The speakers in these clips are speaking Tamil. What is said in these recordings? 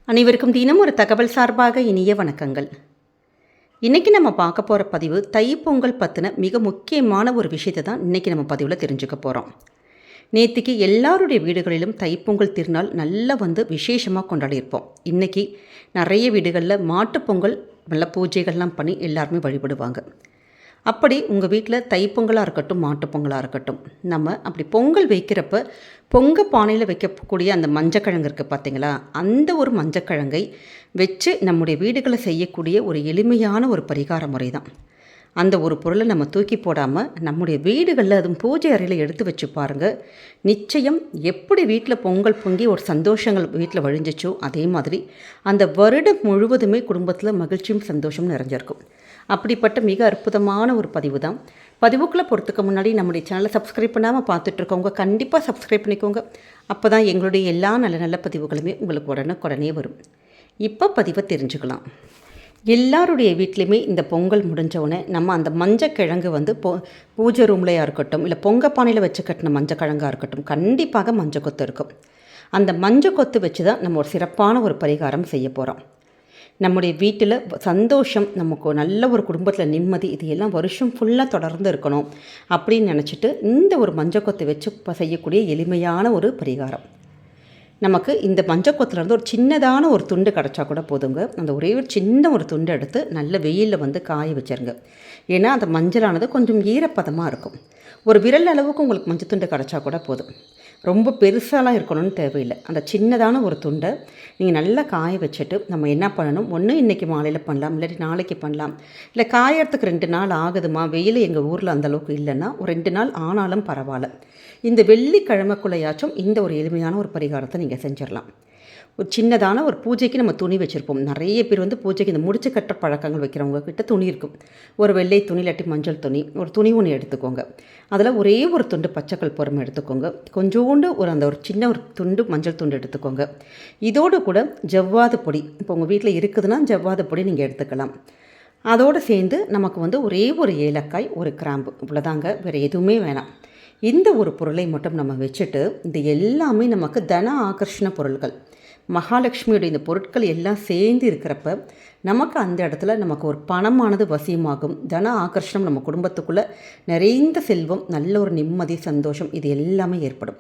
அனைவருக்கும் தினம் ஒரு தகவல் சார்பாக இனிய வணக்கங்கள். இன்றைக்கி நம்ம பார்க்க போகிற பதிவு தைப்பொங்கல் பற்றின மிக முக்கியமான ஒரு விஷயத்தை தான் இன்றைக்கி நம்ம பதிவில் தெரிஞ்சுக்க போகிறோம். நேற்றுக்கு எல்லாருடைய வீடுகளிலும் தைப்பொங்கல் திருநாள் நல்லா விசேஷமாக கொண்டாடியிருப்போம். இன்றைக்கி நிறைய வீடுகளில் மாட்டுப்பொங்கல் நல்ல பூஜைகள்லாம் பண்ணி எல்லாருமே வழிபடுவாங்க. அப்படி உங்கள் வீட்டில் தைப்பொங்கலாக இருக்கட்டும், மாட்டுப்பொங்கலாக இருக்கட்டும், நம்ம அப்படி பொங்கல் வைக்கிறப்ப பொங்க பானையில் வைக்கக்கூடிய அந்த மஞ்சக்கிழங்கு இருக்குது பார்த்தீங்களா, அந்த ஒரு மஞ்சக்கிழங்கை வச்சு நம்முடைய வீடுகளை செய்யக்கூடிய ஒரு எளிமையான ஒரு பரிகார முறை தான். அந்த ஒரு பொருளை நம்ம தூக்கி போடாமல் நம்முடைய வீடுகளில் அதுவும் பூஜை அறையில் எடுத்து வச்சு பாருங்கள். நிச்சயம் எப்படி வீட்டில் பொங்கல் பொங்கி ஒரு சந்தோஷங்கள் வீட்டில் வழிஞ்சிச்சோ அதே மாதிரி அந்த வருடம் முழுவதுமே குடும்பத்தில் மகிழ்ச்சியும் சந்தோஷம் நிறைஞ்சிருக்கும். அப்படிப்பட்ட மிக அற்புதமான ஒரு பதிவு தான். பதிவுக்குள்ளே போகிறதுக்கு முன்னாடி நம்முடைய சேனலை சப்ஸ்கிரைப் பண்ணாமல் பார்த்துட்ருக்கவங்க கண்டிப்பாக சப்ஸ்கிரைப் பண்ணிக்கோங்க. அப்போ தான் எங்களுடைய எல்லா நல்ல நல்ல பதிவுகளுமே உங்களுக்கு உடனே வரும். இப்போ பதிவை தெரிஞ்சுக்கலாம். எல்லாருடைய வீட்லேயுமே இந்த பொங்கல் முடிஞ்சவுடனே நம்ம அந்த மஞ்சக்கிழங்கு பூஜை ரூம்லையாக இருக்கட்டும், இல்லை பொங்கப்பானையில் வச்சு கட்டின மஞ்சக்கிழங்காக இருக்கட்டும், கண்டிப்பாக மஞ்சள் கொத்து இருக்கும். அந்த மஞ்சள் கொத்து வச்சு தான் நம்ம ஒரு சிறப்பான ஒரு பரிகாரம் செய்ய போகிறோம். நம்முடைய வீட்டில் சந்தோஷம், நமக்கு நல்ல ஒரு குடும்பத்தில் நிம்மதி, இது எல்லாம் வருஷம் ஃபுல்லாக தொடர்ந்து இருக்கணும் அப்படின்னு நினச்சிட்டு இந்த ஒரு மஞ்சள் கொத்து வச்சு செய்யக்கூடிய எளிமையான ஒரு பரிகாரம். நமக்கு இந்த மஞ்சக்கொத்துலேருந்து ஒரு சின்னதான ஒரு துண்டு கிடச்சா கூட போதுங்க. அந்த ஒரே ஒரு சின்ன ஒரு துண்டு எடுத்து நல்ல வெயிலில் காய வச்சுருங்க. ஏன்னா அந்த மஞ்சளானது கொஞ்சம் ஈரப்பதமாக இருக்கும். ஒரு விரல் அளவுக்கு உங்களுக்கு மஞ்சள் துண்டு கிடச்சா கூட போதும். ரொம்ப பெருசாலாம் இருக்கணும்னு தேவையில்லை. அந்த சின்னதான ஒரு துண்டை நீங்கள் நல்லா காய வச்சுட்டு நம்ம என்ன பண்ணணும், ஒன்று இன்றைக்கி மாலையில் பண்ணலாம், இல்லாட்டி நாளைக்கு பண்ணலாம், இல்லை காயறதுக்கு 2 நாள் ஆகுதுமா, வெயில் எங்கள் ஊரில் அந்தளவுக்கு இல்லைன்னா ஒரு 2 நாள் ஆனாலும் பரவாயில்ல. இந்த வெள்ளிக்கிழமைக்குள்ளையாச்சும் இந்த ஒரு எளிமையான ஒரு பரிகாரத்தை நீங்கள் செஞ்சிடலாம். ஒரு சின்னதான ஒரு பூஜைக்கு நம்ம துணி வச்சுருப்போம். நிறைய பேர் பூஜைக்கு இந்த முடிச்சு கட்டுற பழக்கங்கள் வைக்கிறவங்க கிட்ட துணி இருக்கும். ஒரு வெள்ளை துணி இல்லாட்டி மஞ்சள் துணி, ஒரு துணி ஒன்று எடுத்துக்கோங்க. அதில் ஒரே ஒரு துண்டு பச்சைக்கல் பொறுமை எடுத்துக்கோங்க. கொஞ்சோண்டு ஒரு சின்ன ஒரு துண்டு மஞ்சள் துண்டு எடுத்துக்கோங்க. இதோடு கூட ஜவ்வாது பொடி, இப்போ உங்கள் வீட்டில் இருக்குதுன்னா ஜவ்வாது பொடி நீங்கள் எடுத்துக்கலாம். அதோடு சேர்ந்து நமக்கு ஒரே ஒரு ஏலக்காய், ஒரு கிராம்பு, இவ்வளோதாங்க, வேறு எதுவுமே வேணாம். இந்த ஒரு பொருளை மட்டும் நம்ம வச்சுட்டு, இது எல்லாமே நமக்கு தன ஆகர்ஷண பொருட்கள், மகாலட்சுமியோடைய இந்த பொருட்கள் எல்லாம் சேர்ந்து இருக்கிறப்ப நமக்கு அந்த இடத்துல நமக்கு ஒரு பணமானது வசியமாகும். தன ஆகர்ஷணம், நம்ம குடும்பத்துக்குள்ளே நிறைந்த செல்வம், நல்ல ஒரு நிம்மதி, சந்தோஷம், இது எல்லாமே ஏற்படும்.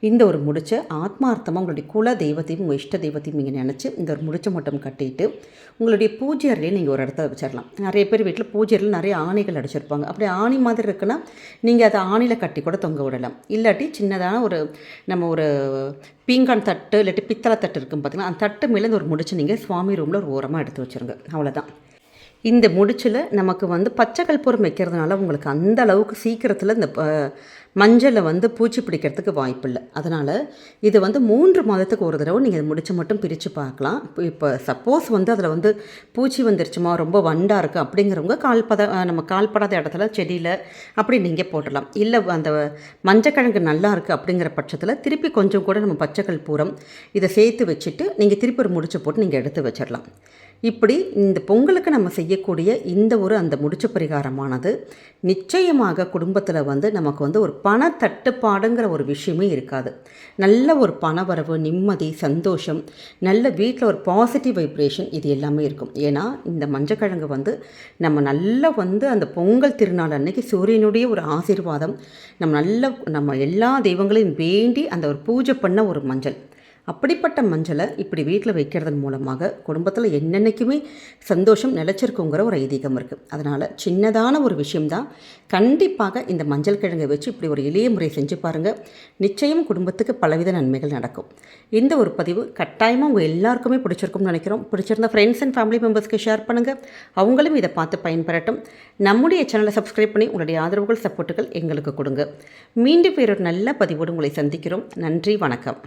இந்த ஒரு முடிச்சை ஆத்மார்த்தமாக உங்களுடைய குல தெய்வத்தையும் உங்கள் இஷ்ட தெய்வத்தையும் நீங்கள் நினச்சி இந்த ஒரு முடிச்சை மட்டும் கட்டிட்டு உங்களுடைய பூஜை அறையிலே நீங்கள் ஒரு இடத்துல வச்சிடலாம். நிறைய பேர் வீட்டில் பூஜை அறையில் நிறைய ஆணிகள் அடிச்சிருப்பாங்க. அப்படி ஆணி மாதிரி இருக்குன்னா நீங்கள் அதை ஆணியில் கட்டி கூட தொங்க விடலாம். இல்லாட்டி சின்னதான நம்ம ஒரு பீங்கான் தட்டு இல்லாட்டி பித்தளை தட்டு இருக்கும் பார்த்தீங்கன்னா, அந்த தட்டு மேலே ஒரு முடிச்சு நீங்கள் சுவாமி ரூமில் ஒரு ஓரமாக எடுத்து வச்சுருங்க. அவ்வளோதான். இந்த முடிச்சில் நமக்கு பச்சை கற்பூரம் வைக்கிறதுனால உங்களுக்கு அந்த அளவுக்கு சீக்கிரத்தில் இந்த மஞ்சளை பூச்சி பிடிக்கிறதுக்கு வாய்ப்பு இல்லை. அதனால் இது 3 மாதத்துக்கு ஒரு தடவை நீங்கள் முடிச்சு மட்டும் பிரித்து பார்க்கலாம். இப்போ சப்போஸ் அதில் பூச்சி வந்துருச்சுமா, ரொம்ப வண்டாக இருக்குது அப்படிங்கிறவங்க நம்ம கால்படாத இடத்துல செடியில் அப்படி நீங்கள் போடலாம். இல்லை அந்த மஞ்சக்கிழங்கு நல்லா இருக்குது அப்படிங்கிற பட்சத்தில் திருப்பி கொஞ்சம் கூட நம்ம பச்சை கற்பூரம் இதை சேர்த்து வச்சுட்டு நீங்கள் திருப்பி ஒரு முடிச்சு போட்டு நீங்கள் எடுத்து வச்சிடலாம். இப்படி இந்த பொங்கலுக்கு நம்ம செய்யக்கூடிய இந்த அந்த முடிச்சு பரிகாரமானது நிச்சயமாக குடும்பத்தில் நமக்கு ஒரு பணத்தட்டுப்பாடுங்கிற ஒரு விஷயமே இருக்காது. நல்ல ஒரு பணவரவு, நிம்மதி, சந்தோஷம், நல்ல வீட்டில் ஒரு பாசிட்டிவ் வைப்ரேஷன், இது எல்லாமே இருக்கும். ஏன்னா இந்த மஞ்சக்கிழங்கு நம்ம நல்லா அந்த பொங்கல் திருநாள் அன்னைக்கு சூரியனுடைய ஒரு ஆசீர்வாதம், நம்ம எல்லா தெய்வங்களையும் வேண்டி அந்த ஒரு பூஜை பண்ண ஒரு மஞ்சள். அப்படிப்பட்ட மஞ்சளை இப்படி வீட்டில் வைக்கிறதன் மூலமாக குடும்பத்தில் என்னென்னைக்குமே சந்தோஷம் நிலச்சிருக்குங்கிற ஒரு ஐதீகம் இருக்குது. அதனால் சின்னதான ஒரு விஷயம்தான். கண்டிப்பாக இந்த மஞ்சள் கிழங்கை வச்சு இப்படி ஒரு எளிய முறை செஞ்சு பாருங்கள். நிச்சயம் குடும்பத்துக்கு பலவித நன்மைகள் நடக்கும். இந்த ஒரு பதிவு கட்டாயமாக உங்கள் எல்லாருக்குமே பிடிச்சிருக்கும்னு நினைக்கிறோம். பிடிச்சிருந்த ஃப்ரெண்ட்ஸ் அண்ட் ஃபேமிலி மெம்பர்ஸ்க்கு ஷேர் பண்ணுங்கள். அவங்களும் இதை பார்த்து பயன்பெறட்டும். நம்முடைய சேனலை சப்ஸ்கிரைப் பண்ணி உங்களுடைய ஆதரவுகள், சப்போர்ட்டுகள் எங்களுக்கு கொடுங்க. மீண்டும் வேறொரு நல்ல பதிவோடு உங்களை சந்திக்கிறோம். நன்றி, வணக்கம்.